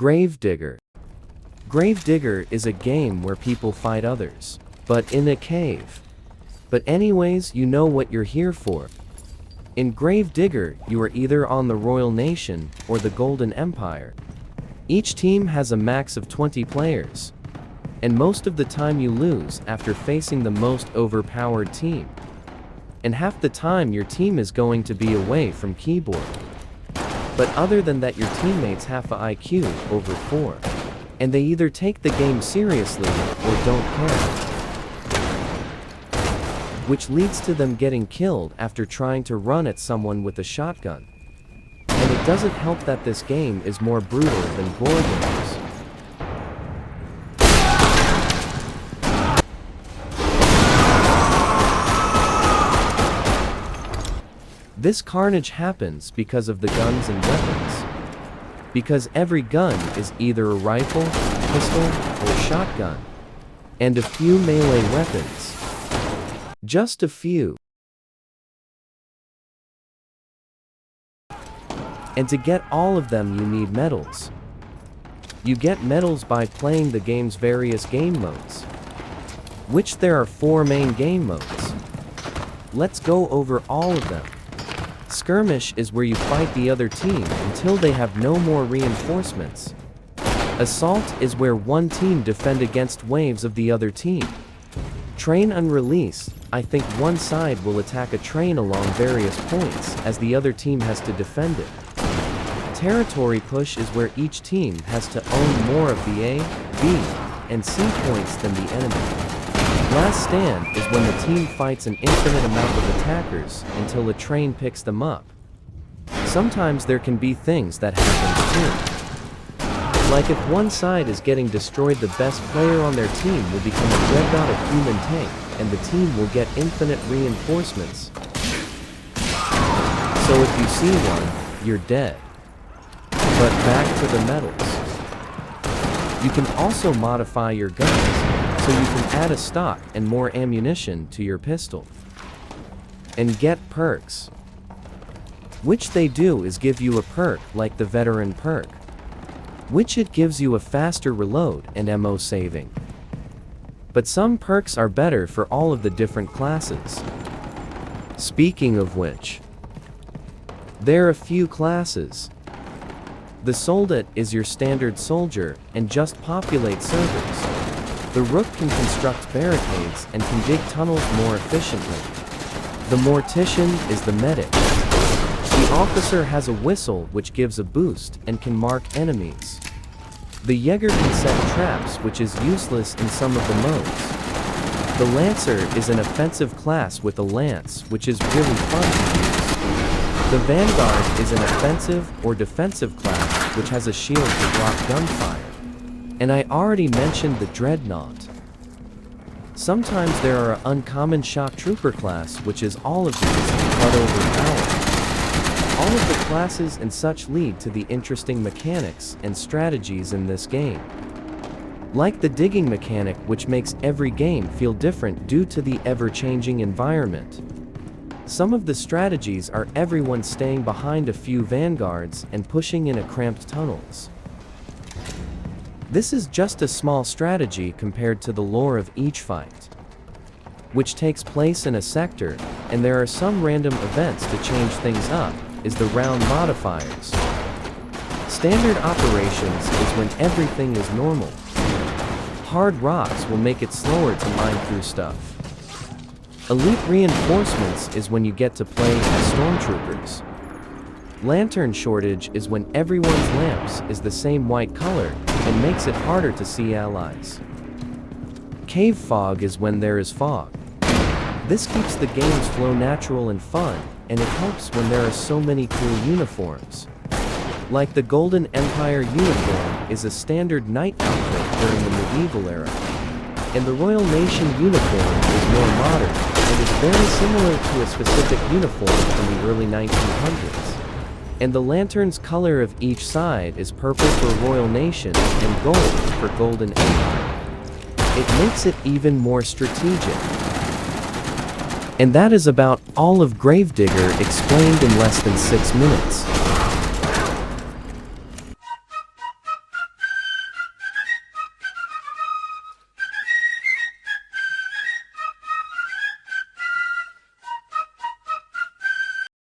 Gravedigger. Gravedigger is a game where people fight others, but in a cave. But anyways, you know what you're here for. In Gravedigger, you are either on the Royal Nation or the Golden Empire. Each team has a max of 20 players. And most of the time you lose after facing the most overpowered team. And half the time your team is going to be away from keyboard. But other than that, your teammates have a IQ over 4. And they either take the game seriously or don't care. Which leads to them getting killed after trying to run at someone with a shotgun. And it doesn't help that this game is more brutal than gore games. This carnage happens because of the guns and weapons. Because every gun is either a rifle, pistol, or shotgun. And a few melee weapons. Just a few. And to get all of them you need medals. You get medals by playing the game's various game modes. Which there are 4 main game modes. Let's go over all of them. Skirmish is where you fight the other team until they have no more reinforcements. Assault is where one team defend against waves of the other team. Train and release, I think one side will attack a train along various points as the other team has to defend it. Territory push is where each team has to own more of the A, B, and C points than the enemy. Last stand is when the team fights an infinite amount of attackers until a train picks them up. Sometimes there can be things that happen too. Like if one side is getting destroyed, the best player on their team will become a Dreadnought, a human tank, and the team will get infinite reinforcements. So if you see one, you're dead. But back to the medals. You can also modify your guns, so you can add a stock and more ammunition to your pistol. And get perks. Which they do is give you a perk like the veteran perk. Which it gives you a faster reload and ammo saving. But some perks are better for all of the different classes. Speaking of which, there are a few classes. The Soldat is your standard soldier and just populate servers. The Rook can construct barricades and can dig tunnels more efficiently. The Mortician is the medic. The Officer has a whistle which gives a boost and can mark enemies. The Jäger can set traps, which is useless in some of the modes. The Lancer is an offensive class with a lance, which is really fun to use. The Vanguard is an offensive or defensive class which has a shield to block gunfire. And I already mentioned the Dreadnought. Sometimes there are an uncommon shock trooper class, which is all of these, but overpowered. All of the classes and such lead to the interesting mechanics and strategies in this game. Like the digging mechanic, which makes every game feel different due to the ever-changing environment. Some of the strategies are everyone staying behind a few vanguards and pushing in a cramped tunnels. This is just a small strategy compared to the lore of each fight, which takes place in a sector, and there are some random events to change things up, is the round modifiers. Standard operations is when everything is normal. Hard rocks will make it slower to mine through stuff. Elite reinforcements is when you get to play as stormtroopers. Lantern shortage is when everyone's lamps is the same white color and makes it harder to see allies. Cave fog is when there is fog. This keeps the game's flow natural and fun, and it helps when there are so many cool uniforms. Like the Golden Empire uniform is a standard knight outfit during the medieval era. And the Royal Nation uniform is more modern, and is very similar to a specific uniform from the early 1900s. And the lantern's color of each side is purple for Royal Nation and gold for Golden Empire. It makes it even more strategic. And that is about all of Gravedigger explained in less than 6 minutes.